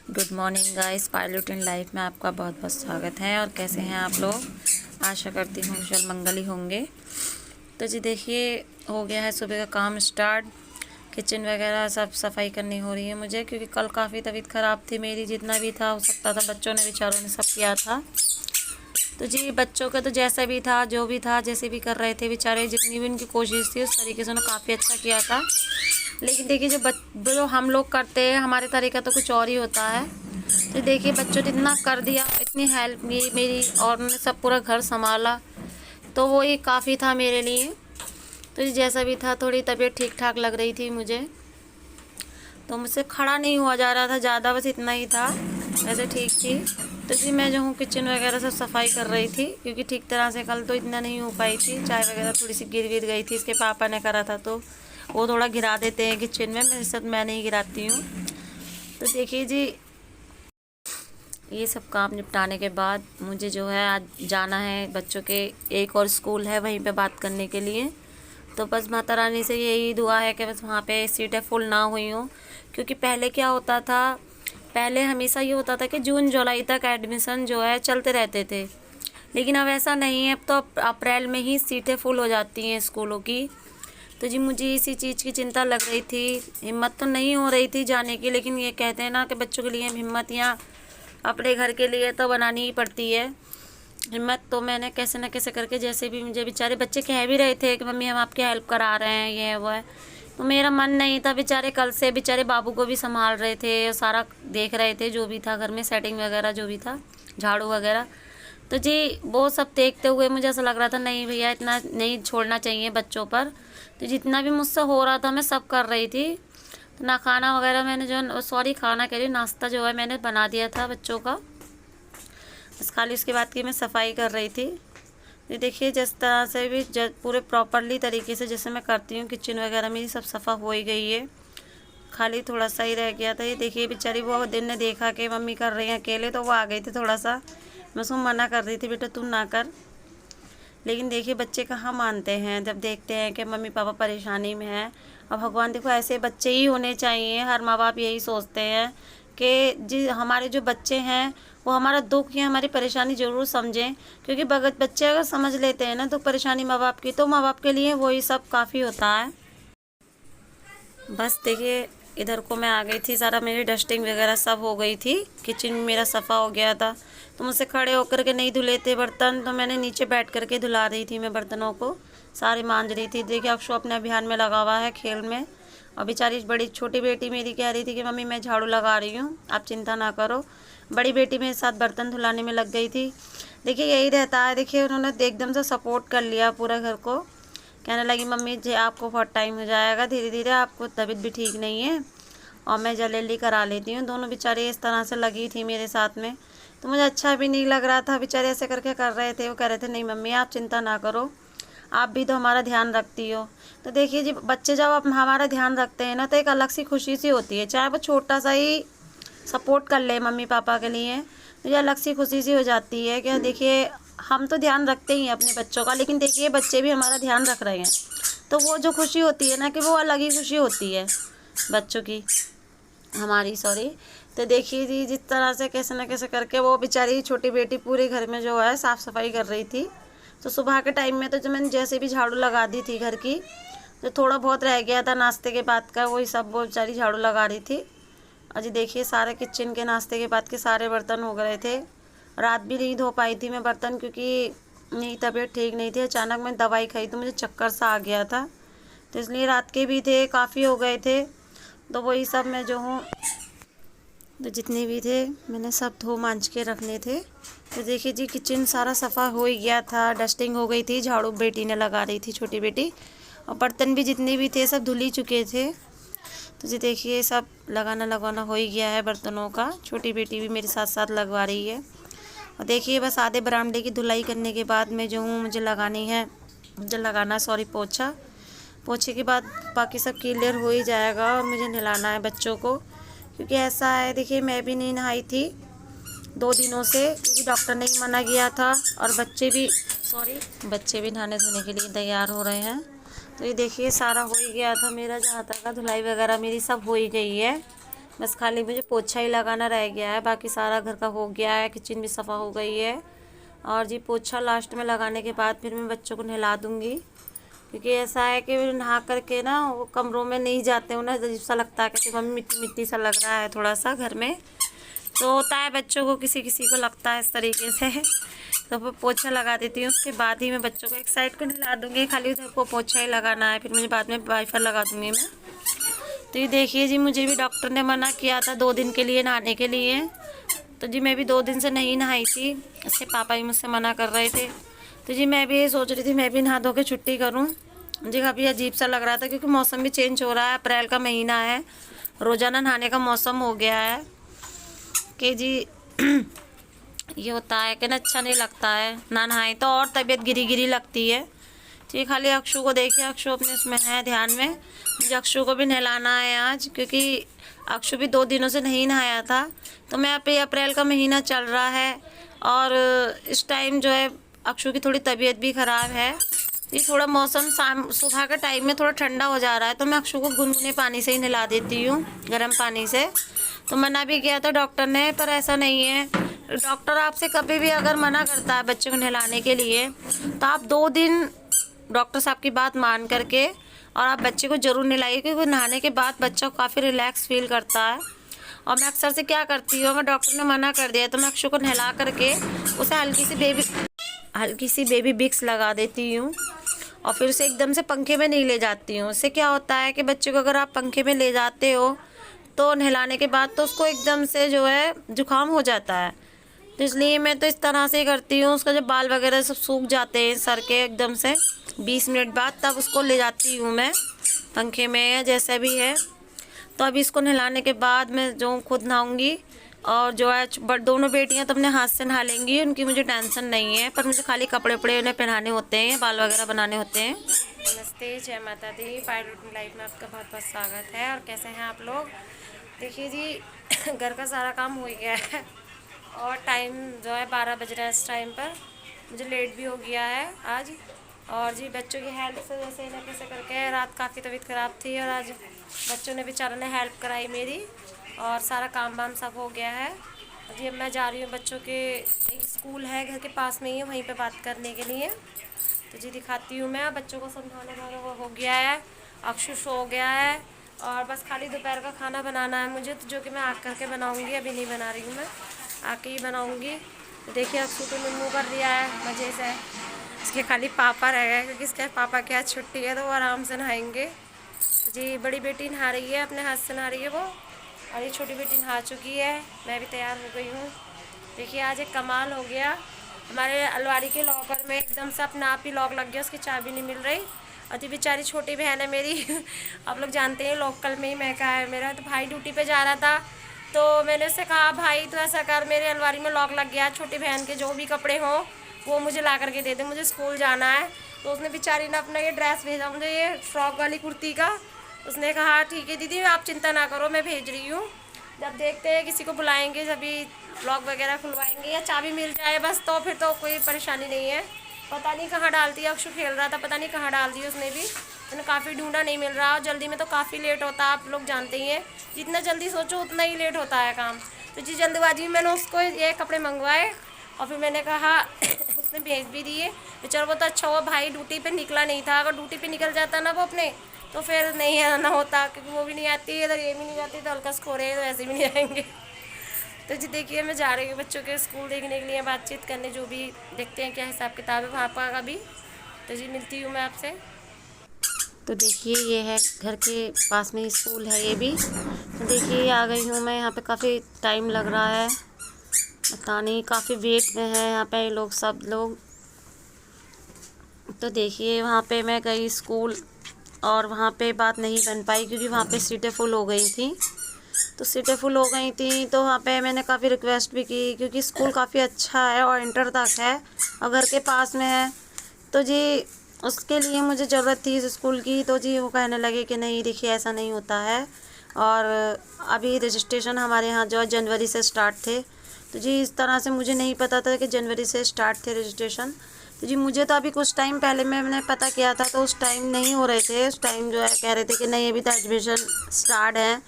Good morning guys, pilot in life में आपका बहुत बहुत स्वागत है। और कैसे हैं आप लोग? आशा करती हूँ कुशल मंगल ही होंगे। तो जी देखिए, हो गया है सुबह का काम स्टार्ट। किचन वगैरह सब सफाई करनी हो रही है मुझे, क्योंकि कल काफ़ी तबीयत ख़राब थी मेरी। जितना भी था हो सकता था, बच्चों ने बेचारों ने सब किया था। तो जी बच्चों का तो जैसा भी था, जो भी था, जैसे भी कर रहे थे बेचारे, जितनी भी उनकी कोशिश थी उस तरीके से उन्होंने काफ़ी अच्छा किया था। लेकिन देखिए, जो हम लोग करते हैं, हमारे तरीका तो कुछ और ही होता है। तो देखिए, बच्चों ने इतना कर दिया, इतनी हेल्प की मेरी, और उन्होंने सब पूरा घर संभाला, तो वो ही काफ़ी था मेरे लिए। तो जी जैसा भी था, थोड़ी तबीयत ठीक ठाक लग रही थी मुझे, तो मुझसे खड़ा नहीं हुआ जा रहा था ज़्यादा, बस इतना ही था, वैसे ठीक थी। तो जी मैं जो हूँ किचन वगैरह सब सफाई कर रही थी, क्योंकि ठीक तरह से कल तो इतना नहीं हो पाई थी। चाय वगैरह थोड़ी सी गिर गई थी, इसके पापा ने करा था, तो वो थोड़ा गिरा देते हैं किचन में, मेरे साथ मैं नहीं गिराती हूँ। तो देखिए जी, ये सब काम निपटाने के बाद मुझे जो है आज जाना है बच्चों के, एक और स्कूल है वहीं पे बात करने के लिए। तो बस माता रानी से यही दुआ है कि बस वहाँ पे सीटें फुल ना हुई हों, क्योंकि पहले क्या होता था, पहले हमेशा ये होता था कि जून जुलाई तक एडमिशन जो है चलते रहते थे। लेकिन अब ऐसा नहीं है, अब तो अप्रैल में ही सीटें फुल हो जाती हैं स्कूलों की। तो जी मुझे इसी चीज़ की चिंता लग रही थी, हिम्मत तो नहीं हो रही थी जाने की, लेकिन ये कहते हैं ना कि बच्चों के लिए हिम्मत या अपने घर के लिए तो बनानी ही पड़ती है हिम्मत। तो मैंने कैसे न कैसे करके, जैसे भी, मुझे बेचारे बच्चे कह भी रहे थे कि मम्मी हम आपकी हेल्प करा रहे हैं, ये है वो है, तो मेरा मन नहीं था। बेचारे कल से बेचारे बाबू को भी संभाल रहे थे, सारा देख रहे थे जो भी था घर में, सेटिंग वगैरह जो भी था, झाड़ू वगैरह। तो जी वो सब देखते हुए मुझे ऐसा लग रहा था, नहीं भैया इतना नहीं छोड़ना चाहिए बच्चों पर। तो जितना भी मुझसे हो रहा था मैं सब कर रही थी। तो ना खाना वगैरह मैंने जो, सॉरी खाना कह रही हूँ, नाश्ता जो है मैंने बना दिया था बच्चों का, बस खाली उसके बाद की मैं सफाई कर रही थी। ये देखिए, जिस तरह से भी पूरे प्रॉपरली तरीके से जैसे मैं करती हूँ, किचन वगैरह मेरी सब सफ़ा हो ही गई है, खाली थोड़ा सा ही रह गया था। ये देखिए बेचारी, वो दिन ने देखा कि मम्मी कर रही हैं अकेले, तो वो आ गई थी थोड़ा सा। मैं उसको मना कर रही थी, बेटा तुम ना कर, लेकिन देखिए बच्चे कहाँ मानते हैं जब देखते हैं कि मम्मी पापा परेशानी में हैं। और भगवान देखो, ऐसे बच्चे ही होने चाहिए। हर माँ बाप यही सोचते हैं कि जी हमारे जो बच्चे हैं वो हमारा दुख या हमारी परेशानी ज़रूर समझें, क्योंकि बच्चे अगर समझ लेते हैं ना तो परेशानी माँ बाप की, तो माँ बाप के लिए वही सब काफ़ी होता है। बस देखिए, इधर को मैं आ गई थी, सारा मेरी डस्टिंग वगैरह सब हो गई थी, किचन मेरा सफ़ा हो गया था। तो मुझसे खड़े होकर के नहीं धुले थे बर्तन, तो मैंने नीचे बैठ करके धुला रही थी मैं बर्तनों को, सारे मांज रही थी। देखिए अक्षु अपने अभियान में लगा हुआ है खेल में, और बेचारी बड़ी छोटी बेटी मेरी कह रही थी कि मम्मी मैं झाड़ू लगा रही हूँ, आप चिंता ना करो। बड़ी बेटी मेरे साथ बर्तन धुलाने में लग गई थी। देखिए यही रहता है, देखिए उन्होंने एकदम से सपोर्ट कर लिया पूरा घर को। कहने लगी मम्मी जी आपको बहुत टाइम हो जाएगा, धीरे धीरे, आपको तबीयत भी ठीक नहीं है और मैं जल्दी करा लेती हूँ। दोनों बेचारे इस तरह से लगी थी मेरे साथ में, तो मुझे अच्छा भी नहीं लग रहा था। बेचारे ऐसे करके कर रहे थे, वो कह रहे थे नहीं मम्मी आप चिंता ना करो, आप भी तो हमारा ध्यान रखती हो। तो देखिए जी, बच्चे जब आप हमारा ध्यान रखते हैं ना, तो एक अलग सी खुशी सी होती है, चाहे वो छोटा सा ही सपोर्ट कर ले मम्मी पापा के लिए, तो ये अलग सी खुशी सी हो जाती है कि देखिए हम तो ध्यान रखते ही हैं अपने बच्चों का, लेकिन देखिए बच्चे भी हमारा ध्यान रख रहे हैं, तो वो जो खुशी होती है ना, कि वो अलग ही खुशी होती है बच्चों की, हमारी सॉरी। तो देखिए जी, जिस तरह से कैसे न कैसे करके वो बेचारी छोटी बेटी पूरे घर में जो है साफ़ सफाई कर रही थी। तो सुबह के टाइम में तो जो मैंने जैसे भी झाड़ू लगा दी थी घर की, जो थोड़ा बहुत रह गया था नाश्ते के बाद का, वही सब वो बेचारी झाड़ू लगा रही थी। और जी देखिए, सारे किचन के नाश्ते के बाद के सारे बर्तन हो गए थे। रात भी नहीं धो पाई थी मैं बर्तन, क्योंकि मेरी तबीयत ठीक नहीं थी, अचानक मैं दवाई खाई तो मुझे चक्कर सा आ गया था, तो इसलिए रात के भी थे, काफ़ी हो गए थे। तो वही सब मैं जो हूँ, तो जितने भी थे मैंने सब धो मांज के रखने थे। तो देखिए जी, किचन सारा सफ़ा हो ही गया था, डस्टिंग हो गई थी, झाड़ू बेटी ने लगा रही थी छोटी बेटी, और बर्तन भी जितने भी थे सब धुल ही चुके थे। तो जी देखिए, सब लगाना हो ही गया है बर्तनों का, छोटी बेटी भी मेरे साथ साथ लगवा रही है। और देखिए बस आधे बरामदे की धुलाई करने के बाद मैं जो हूँ, मुझे लगाना सॉरी पोछा, पोछे के बाद बाकी सब क्लियर हो ही जाएगा, और मुझे नहलाना है बच्चों को, क्योंकि ऐसा है देखिए, मैं भी नहीं नहाई थी 2 दिनों से, क्योंकि डॉक्टर ने ही मना किया था, और बच्चे भी नहाने धोने के लिए तैयार हो रहे हैं। तो ये देखिए सारा हो ही गया था मेरा, जहाँ तक का धुलाई वगैरह मेरी सब हो ही गई है। बस खाली मुझे पोछा ही लगाना रह गया है, बाकी सारा घर का हो गया है, किचन भी सफ़ा हो गई है। और जी पोछा लास्ट में लगाने के बाद फिर मैं बच्चों को नहला दूँगी, क्योंकि ऐसा है कि नहा करके ना वो कमरों में नहीं जाते हो ना, अजीब सा लगता है कि मम्मी मिट्टी मिट्टी सा लग रहा है थोड़ा सा घर में, तो होता है बच्चों को, किसी किसी को लगता है इस तरीके से। तो वो पोछा लगा देती हूँ, उसके बाद ही मैं बच्चों को एक साइड को नहला दूँगी, खाली उधर को पोछा ही लगाना है, फिर मुझे बाद में वाइपर लगा दूँगी मैं। तो ये देखिए जी, मुझे भी डॉक्टर ने मना किया था 2 दिन के लिए नहाने के लिए, तो जी मैं भी 2 दिन से नहीं नहाई थी, इससे पापा ही मुझसे मना कर रहे थे। तो जी मैं भी ये सोच रही थी मैं भी नहा धो के छुट्टी करूं। जी काफ़ी अजीब सा लग रहा था, क्योंकि मौसम भी चेंज हो रहा है, अप्रैल का महीना है, रोज़ाना नहाने का मौसम हो गया है कि जी ये होता है कि ना अच्छा नहीं लगता है, ना नहाए तो और तबीयत गिरी गिरी लगती है। तो ये खाली अक्षु को देखिए, अक्षु अपने उसमें है ध्यान में, मुझे अक्षु को भी नहलाना है आज, क्योंकि अक्षु भी 2 दिनों से नहीं नहाया था। तो मैं पे अप्रैल का महीना चल रहा है और इस टाइम जो है अक्षु की थोड़ी तबीयत भी ख़राब है। ये थोड़ा मौसम शाम सुबह के टाइम में थोड़ा ठंडा हो जा रहा है, तो मैं अक्षु को गुनगुने पानी से ही नहला देती हूँ, गर्म पानी से। तो मना भी किया था डॉक्टर ने, पर ऐसा नहीं है, डॉक्टर आपसे कभी भी अगर मना करता है बच्चे को नहलाने के लिए, तो आप 2 दिन डॉक्टर साहब की बात मान करके और आप बच्चे को ज़रूर नहलाइए, क्योंकि नहाने के बाद बच्चा काफ़ी रिलैक्स फील करता है। और मैं अक्सर से क्या करती हूँ, अगर डॉक्टर ने मना कर दिया तो मैं अक्षु को नहला करके उसे हल्की सी बेबी विक्स लगा देती हूँ, और फिर उसे एकदम से पंखे में नहीं ले जाती हूँ। उससे क्या होता है कि बच्चे को अगर आप पंखे में ले जाते हो तो नहलाने के बाद तो उसको एकदम से जो है जुकाम हो जाता है। तो इसलिए मैं तो इस तरह से ही करती हूँ, उसका जब बाल वगैरह सब सूख जाते हैं सर के एकदम से 20 मिनट बाद, तब उसको ले जाती हूँ मैं पंखे में या जैसा भी है। तो अभी इसको नहलाने के बाद मैं जो खुद नहाऊंगी, और जो है दोनों बेटियां तो अपने हाथ से नहा लेंगी, उनकी मुझे टेंशन नहीं है, पर मुझे खाली कपड़े वपड़े उन्हें पहनाने होते हैं, बाल वगैरह बनाने होते हैं। नमस्ते, जय माता दी, पायल रूटीन लाइफ में आपका बहुत बहुत स्वागत है। और कैसे हैं आप लोग? देखिए जी घर का सारा काम हो गया है और टाइम जो है 12 बज रहा है इस टाइम पर, मुझे लेट भी हो गया है आज। और जी बच्चों की हेल्प से जैसे ना कैसे करके, रात काफ़ी तबीयत ख़राब थी और आज बच्चों ने बेचारों ने हेल्प कराई मेरी, और सारा काम वाम सब हो गया है। जी अब मैं जा रही हूँ बच्चों के, एक स्कूल है घर के पास में ही है, वहीं पे बात करने के लिए। तो जी दिखाती हूँ मैं, बच्चों को समझाने वाला वो हो गया है, अक्षु सो गया है, और बस खाली दोपहर का खाना बनाना है मुझे, तो जो कि मैं आग करके बनाऊँगी, अभी नहीं बना रही हूँ मैं, आके ही बनाऊँगी। तो देखिए अक्षु तो नुन्नू कर दिया है मज़े से, इसके खाली पापा रह गए, क्योंकि इसके पापा की आज छुट्टी है तो वो आराम से नहाएंगे। जी बड़ी बेटी नहा रही है, अपने हाथ से नहा रही है वो, और ये छोटी बेटी नहा चुकी है, मैं भी तैयार हो गई हूँ। देखिए आज एक कमाल हो गया, हमारे अलमारी के लॉकर में एकदम से अपने आप ही लॉक लग गया, उसकी चाबी नहीं मिल रही। और ये बेचारी छोटी बहन है मेरी आप लोग जानते हैं लोकल में ही महका है मेरा, तो भाई ड्यूटी पे जा रहा था, तो मैंने उससे कहा भाई तो ऐसा कर, मेरे अलमारी में लॉक लग गया, छोटी बहन के जो भी कपड़े हों वो मुझे ला करके दे दे, मुझे स्कूल जाना है। तो उसने बेचारी ने अपना ये ड्रेस भेजा मुझे, ये फ्रॉक वाली कुर्ती का। उसने कहा ठीक है दीदी आप चिंता ना करो, मैं भेज रही हूँ, जब देखते हैं किसी को बुलाएंगे जभी लॉक वगैरह खुलवाएंगे या चाबी मिल जाए बस, तो फिर तो कोई परेशानी नहीं है। पता नहीं कहाँ डालती है, अक्षु खेल रहा था, पता नहीं कहाँ डाल दी उसने भी, मैंने काफ़ी ढूंढा नहीं मिल रहा, और जल्दी में तो काफ़ी लेट होता है, आप लोग जानते ही हैं, जितना जल्दी सोचो उतना ही लेट होता है काम। तो जी जल्दबाजी में मैंने उसको ये कपड़े मंगवाए, और फिर मैंने कहा उसने भेज भी दिए। बेचारा वो तो अच्छा हुआ भाई ड्यूटी पे निकला नहीं था, अगर ड्यूटी पे निकल जाता ना वो अपने, तो फिर नहीं आना होता, क्योंकि वो भी नहीं आती इधर, ये भी नहीं जाती, तो हल्का स्कोरे तो ऐसे भी नहीं आएंगे। तो जी देखिए मैं जा रही हूँ बच्चों के स्कूल देखने के लिए, बातचीत करने, जो भी देखते हैं क्या हिसाब किताब है वहाँ पर अभी। तो जी मिलती हूँ मैं आपसे। तो देखिए ये है घर के पास में ही स्कूल है ये भी। तो देखिए आ गई हूँ मैं, यहाँ पे काफ़ी टाइम लग रहा है, पता नहीं काफ़ी वेट में है यहाँ पे लोग, सब लोग। तो देखिए वहाँ पे मैं गई स्कूल, और वहाँ पे बात नहीं बन पाई, क्योंकि वहाँ पे सीटें फुल हो गई थी। तो सीटें फुल हो गई थी तो वहाँ पे मैंने काफ़ी रिक्वेस्ट भी की, क्योंकि स्कूल काफ़ी अच्छा है और इंटर तक है और घर के पास में है, तो जी उसके लिए मुझे ज़रूरत थी इस स्कूल की। तो जी वो कहने लगे कि नहीं देखिए ऐसा नहीं होता है, और अभी रजिस्ट्रेशन हमारे यहाँ जो है जनवरी से स्टार्ट थे। तो जी इस तरह से मुझे नहीं पता था कि जनवरी से स्टार्ट थे रजिस्ट्रेशन। तो जी मुझे तो अभी कुछ टाइम पहले मैंने पता किया था, तो उस टाइम नहीं हो रहे थे, उस टाइम जो है कह रहे थे कि नहीं अभी तो एडमिशन स्टार्ट है।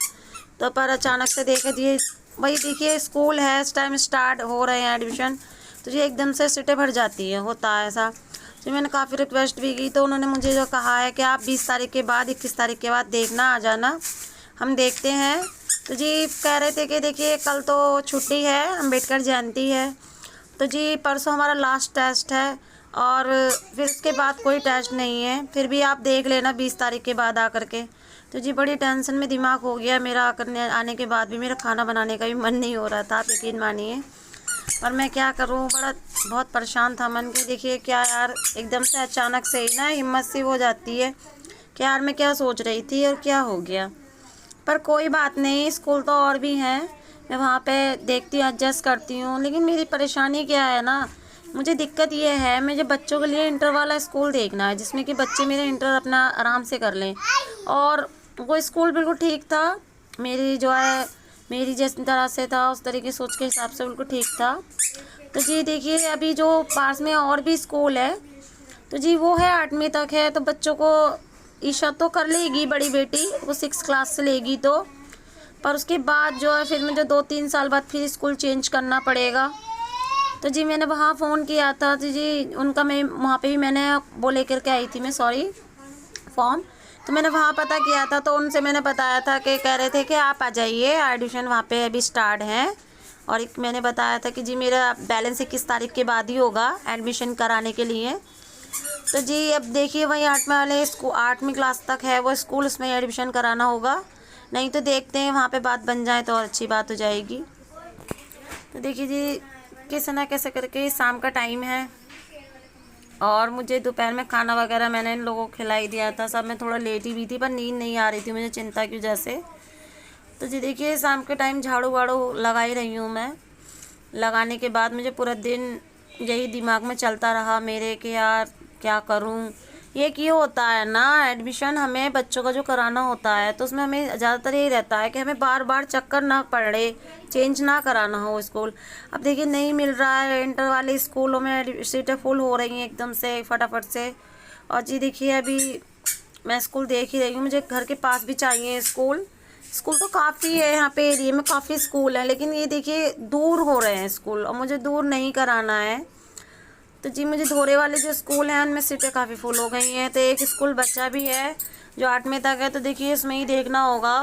तो पर अचानक से देखा जी भाई देखिए स्कूल है, इस टाइम स्टार्ट हो रहे हैं एडमिशन, तो ये एकदम से सीटें भर जाती है, होता है ऐसा। तो मैंने काफ़ी रिक्वेस्ट भी की, तो उन्होंने मुझे जो कहा है कि आप 20 तारीख के बाद 21 तारीख के बाद देखना आ जाना, हम देखते हैं। तो जी कह रहे थे कि देखिए कल तो छुट्टी है, अम्बेडकर जयंती है, तो जी परसों हमारा लास्ट टेस्ट है और फिर उसके बाद कोई टेस्ट नहीं है, फिर भी आप देख लेना 20 तारीख के बाद आकर के। तो जी बड़ी टेंशन में दिमाग हो गया मेरा, आने के बाद भी मेरा खाना बनाने का भी मन नहीं हो रहा था, आप यकीन मानिए। और मैं क्या करूं, बहुत परेशान था मन के। देखिए क्या यार, एकदम से अचानक से ही ना हिम्मत सी हो जाती है कि यार मैं क्या सोच रही थी और क्या हो गया। पर कोई बात नहीं, स्कूल तो और भी हैं, मैं वहाँ पे देखती हूँ, एडजस्ट करती हूँ। लेकिन मेरी परेशानी क्या है ना, मुझे दिक्कत ये है, मुझे बच्चों के लिए इंटर वाला स्कूल देखना है जिसमें कि बच्चे मेरे इंटर अपना आराम से कर लें। और वो स्कूल बिल्कुल ठीक था, मेरी जो है मेरी जिस तरह से था उस तरह की सोच के हिसाब से बिल्कुल ठीक था। तो जी देखिए अभी जो पास में और भी स्कूल है, तो जी वो है 8वीं तक है, तो बच्चों को ईशा तो कर लेगी, बड़ी बेटी वो 6 क्लास से लेगी, तो पर उसके बाद जो है फिर मुझे 2-3 साल बाद फिर स्कूल चेंज करना पड़ेगा। तो जी मैंने वहाँ फ़ोन किया था, तो जी उनका मैं वहाँ पे भी मैंने वो लेकर के आई थी मैं, सॉरी फॉर्म, तो मैंने वहाँ पता किया था, तो उनसे मैंने बताया था कि कह रहे थे कि आप आ जाइए, एडमिशन वहाँ पे अभी स्टार्ट है। और एक मैंने बताया था कि जी मेरा बैलेंस 21 तारीख के बाद ही होगा एडमिशन कराने के लिए। तो जी अब देखिए वही 8वीं वाले स्कूल 8वीं क्लास तक है वो स्कूल, उसमें एडमिशन कराना होगा, नहीं तो देखते हैं वहाँ पे बात बन जाए तो और अच्छी बात हो जाएगी। तो देखिए जी कैसे ना कैसे करके शाम का टाइम है और मुझे दोपहर में खाना वगैरह मैंने इन लोगों को खिलाई दिया था, सब मैं थोड़ा लेट ही भी थी, पर नींद नहीं आ रही थी मुझे चिंता की वजह से। तो जी देखिए शाम के टाइम झाड़ू वाड़ू लगा ही रही हूँ मैं। लगाने के बाद मुझे पूरा दिन यही दिमाग में चलता रहा मेरे कि यार क्या करूँ। ये क्यों होता है ना, एडमिशन हमें बच्चों का जो कराना होता है तो उसमें हमें ज़्यादातर यही रहता है कि हमें बार बार चक्कर ना पड़े, चेंज ना कराना हो स्कूल। अब देखिए नहीं मिल रहा है, इंटर वाले स्कूलों में सीटें फुल हो रही हैं एकदम से फटाफट से। और जी देखिए अभी मैं स्कूल देख ही रही हूँ, मुझे घर के पास भी चाहिए स्कूल। स्कूल तो काफ़ी है यहाँ पे एरिया में, काफ़ी स्कूल है, लेकिन ये देखिए दूर हो रहे हैं स्कूल और मुझे दूर नहीं कराना है। तो जी मुझे धोरे वाले जो स्कूल हैं उनमें सीटें काफ़ी फुल हो गई हैं, तो एक स्कूल बच्चा भी है जो 8वीं तक है, तो देखिए इसमें ही देखना होगा।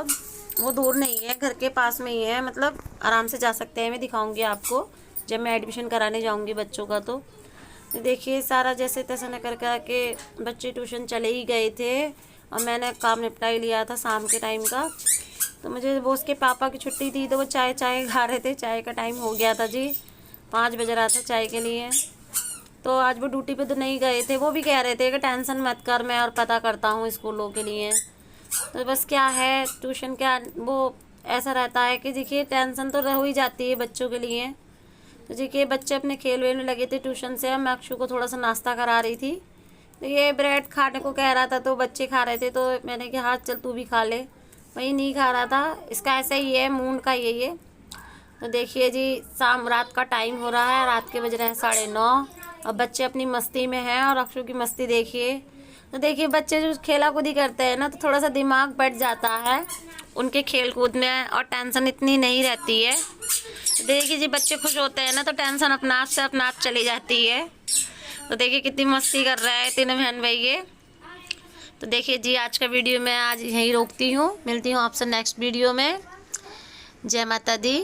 वो दूर नहीं है, घर के पास में ही है, मतलब आराम से जा सकते हैं। मैं दिखाऊंगी आपको जब मैं एडमिशन कराने जाऊंगी बच्चों का। तो देखिए सारा जैसे तैसे न कर के बच्चे ट्यूशन चले ही गए थे और मैंने काम निपटा ही लिया था शाम के टाइम का। तो मुझे वो उसके पापा की छुट्टी थी तो वो चाय खा रहे थे, चाय का टाइम हो गया था जी, 5 बज रहा था चाय के लिए। तो आज वो ड्यूटी पे तो नहीं गए थे, वो भी कह रहे थे कि टेंशन मत कर, मैं और पता करता हूँ स्कूलों के लिए। तो बस क्या है, ट्यूशन क्या वो ऐसा रहता है कि देखिए टेंशन तो हो ही जाती है बच्चों के लिए। तो देखिए बच्चे अपने खेल वेल में लगे थे ट्यूशन से, अब मैं अक्षु को थोड़ा सा नाश्ता करा रही थी, तो ये ब्रेड खाने को कह रहा था तो बच्चे खा रहे थे, तो मैंने कहा हाँ चल तू भी खा ले, वही नहीं खा रहा था। इसका ऐसा ही है, मूड का ये। तो देखिए जी रात का टाइम हो रहा है, रात के बज रहे हैं 9:30 और बच्चे अपनी मस्ती में हैं और अक्षु की मस्ती देखिए। तो देखिए बच्चे जो खेला कूदी करते हैं ना तो थोड़ा सा दिमाग बैठ जाता है उनके खेल कूद में और टेंशन इतनी नहीं रहती है। तो देखिए जी बच्चे खुश होते हैं ना तो टेंशन अपना आप चली जाती है। तो देखिए कितनी मस्ती कर रहा है तीनों बहन भाई ये। तो देखिए जी आज का वीडियो मैं आज यहीं रोकती हूँ, मिलती हूँ आपसे नेक्स्ट वीडियो में। जय माता दी।